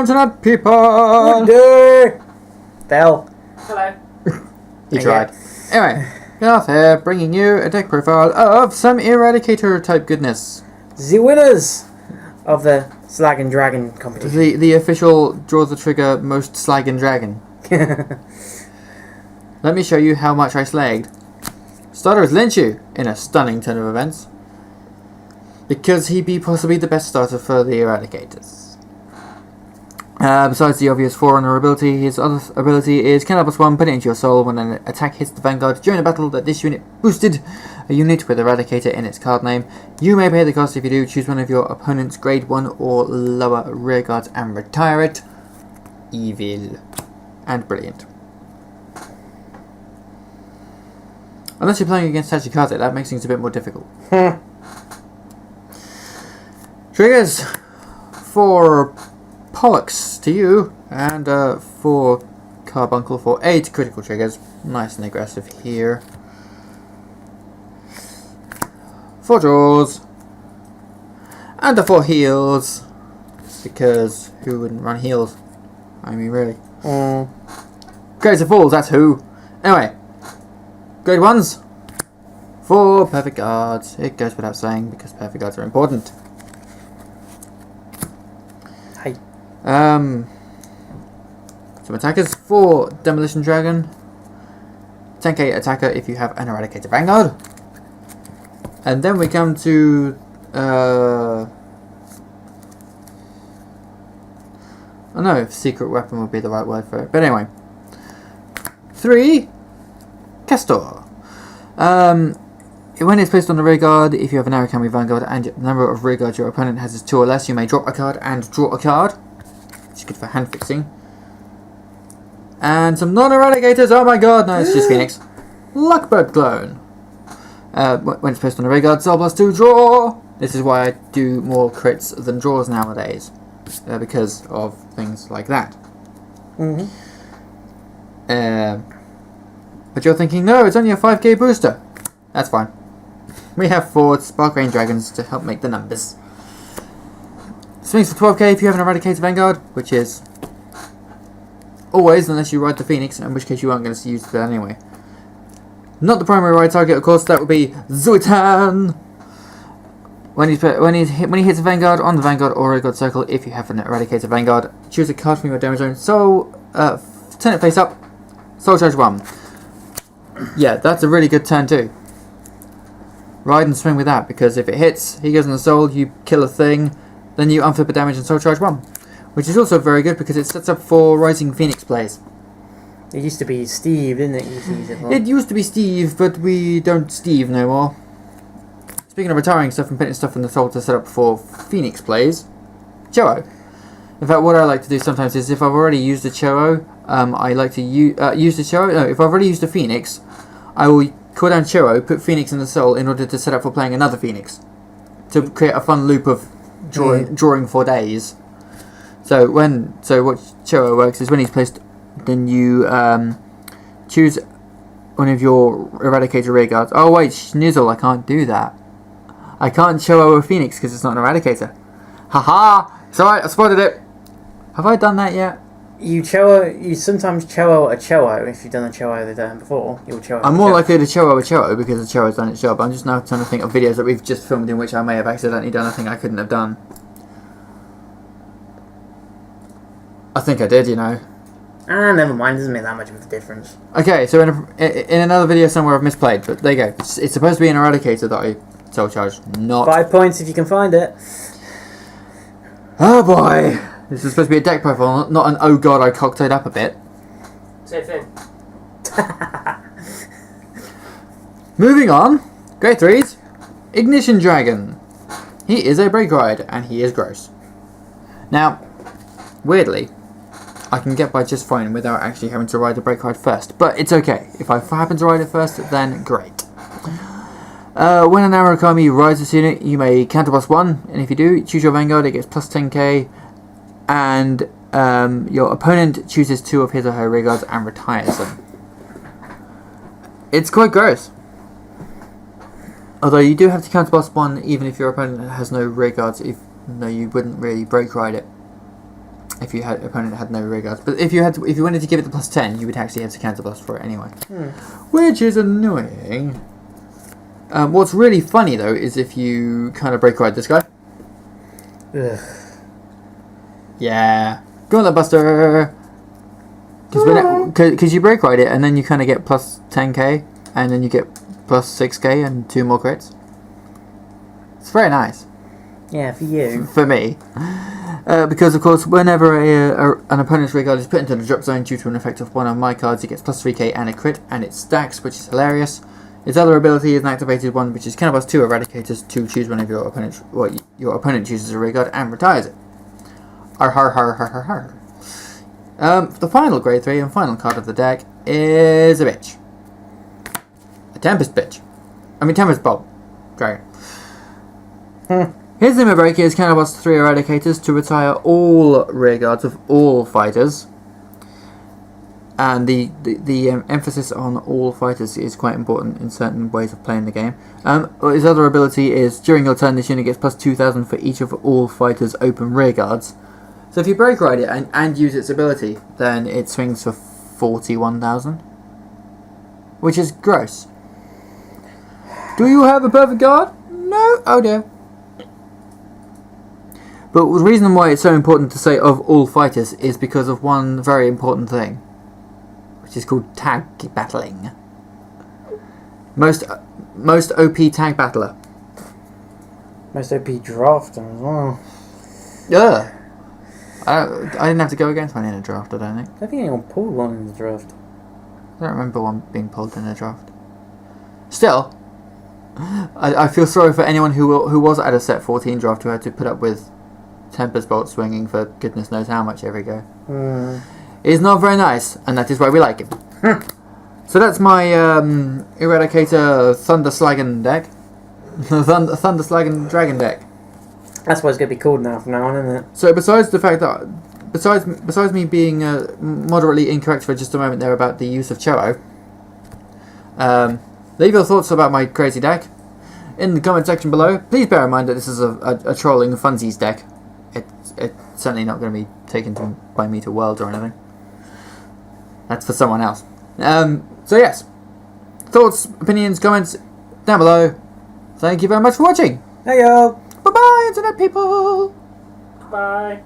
internet people! Good day! Bell. Hello. He tried. Anyway, Garth here, bringing you a deck profile of some Eradicator type goodness. The winners of the Slaggin Dragon competition. The official draw the trigger most Slaggin Dragon. Let me show you how much I slagged. Starters lynch you in a stunning turn of events. Because he'd be possibly the best starter for the Eradicators. Besides the obvious Forerunner ability, his other ability is Counter+1, put it into your soul. When an attack hits the Vanguard during a battle that this unit boosted a unit with Eradicator in its card name. You may pay the cost. If you do, choose one of your opponent's grade 1 or lower rearguards and retire it. Evil. And brilliant. Unless you're playing against Tachikaze, that makes things a bit more difficult. Triggers for Pollux to you, and for Carbuncle for 8 critical triggers. Nice and aggressive here. 4 draws. And 4 heals. Because who wouldn't run heals? I mean, really. Grades of Falls, that's who. Anyway. Grade 1s. 4 perfect guards. It goes without saying because perfect guards are important. Some attackers for Demolition Dragon. 10k attacker if you have an Eradicator Vanguard. And then we come to I don't know if secret weapon would be the right word for it, but anyway. 3 Castor. When it's placed on the rearguard, if you have an Narukami Vanguard and the number of rearguards your opponent has is 2 or less, you may drop a card and draw a card. Which is good for hand fixing. And some non-eradicators. Oh my god, no, it's just Phoenix. Luckbird Clone. When it's placed on the rearguard, Soul +2 draw. This is why I do more crits than draws nowadays. Because of things like that. But you're thinking, no, it's only a 5k booster. That's fine. We have 4 Spark Rain Dragons to help make the numbers. Swings for 12k if you have an Eradicator Vanguard, which is always, unless you ride the Phoenix, in which case you aren't going to use that anyway. Not the primary ride target, of course, that would be Zuitan! When he hits a Vanguard on the Vanguard or Rearguard circle, if you have an Eradicator Vanguard, choose a card from your damage zone, so turn it face up, Soul Charge 1. Yeah, that's a really good turn too. Ride and swing with that, because if it hits, he goes on the soul, you kill a thing, then you unflip a damage and Soul Charge 1. Which is also very good because it sets up for Rising Phoenix plays. It used to be Steve, didn't it? It used to be Steve, but we don't Steve no more. Speaking of retiring stuff and putting stuff in the soul to set up for Phoenix plays, Cho-O. In fact, what I like to do sometimes is if I've already used the Cho-O, I like to use the Cho-O. No, if I've already used the Phoenix, I will call down Cho-O, put Phoenix in the soul in order to set up for playing another Phoenix. To create a fun loop of drawing for days. So what Cho-O works is when he's placed, then you choose one of your Eradicator rearguards. Oh wait, Schnizzle, I can't do that. I can't Cho-O a Phoenix because it's not an Eradicator. Haha! It's alright, I spotted it. Have I done that yet? You sometimes Cho-O a Cho-O. If you've done a Cho-O they've done before, you'll Cho-O. I'm more likely to Cho-O a Cho-O because the Cho-O's done its job. I'm just now trying to think of videos that we've just filmed in which I may have accidentally done a thing I couldn't have done. I think I did, you know. Never mind, doesn't make that much of a difference. Okay, so in another video somewhere I've misplayed, but there you go. It's supposed to be an Eradicator that I Soul Charge, not... 5 points if you can find it. Oh boy! This is supposed to be a deck profile, not an oh god I cocktailed up a bit. Same thing. Moving on, grade 3s, Ignition Dragon. He is a break ride, and he is gross. Now, weirdly, I can get by just fine without actually having to ride the break ride first, but it's okay. If I happen to ride it first, then great. When an Narukami rides this unit, you may counter +1, and if you do, choose your Vanguard, it gets plus 10k, and your opponent chooses 2 of his or her rearguards and retires them. It's quite gross. Although you do have to counter +1 even if your opponent has no rearguards, even though you wouldn't really break ride it. if your opponent had no rear guards. But if you wanted to give it the +10, you would actually have to counterblast for it anyway, which is annoying. What's really funny though is if you kind of break ride this guy. Ugh. Yeah, Gauntlet Buster. Because you break ride it and then you kind of get +10k and then you get +6k and 2 more crits. It's very nice. Yeah, for you. For me. Because of course whenever an opponent's rear guard is put into the drop zone due to an effect of one of my cards, it gets +3k and a crit, and it stacks, which is hilarious. Its other ability is an activated one, which is counterblast 2 Eradicators to choose whenever your opponent chooses a rear guard and retires it. Har har har har har har. The final grade 3 and final card of the deck is a bitch. A Tempest bitch. Tempest Bolt Dragon. His limit break is counterblast 3 Eradicators to retire all rear guards of all fighters. And the emphasis on all fighters is quite important in certain ways of playing the game. His other ability is, during your turn, this unit gets +2,000 for each of all fighters' open rear guards. So if you break ride it and use its ability, then it swings for 41,000. Which is gross. Do you have a perfect guard? No? Oh dear. But the reason why it's so important to say of all fighters is because of one very important thing, which is called tag battling. Most OP tag battler. Most OP drafter as well. Yeah. I didn't have to go against one in a draft, I don't think. I don't think anyone pulled one in the draft. I don't remember one being pulled in a draft. Still, I feel sorry for anyone who was at a set 14 draft who had to put up with Tempest Bolt swinging for goodness knows how much every go. It's not very nice, and that is why we like him. So that's my Eradicator Thunder Slaggin deck. Thunder Slaggin Dragon deck. That's what it's going to be called now from now on, isn't it? So besides the fact that, besides me being moderately incorrect for just a moment there about the use of Cello, leave your thoughts about my crazy deck in the comment section below. Please bear in mind that this is a trolling funsies deck. It's certainly not going to be taken by me to Worlds or anything. That's for someone else. So yes, thoughts, opinions, comments down below. Thank you very much for watching. Hey y'all. Bye bye, internet people. Bye.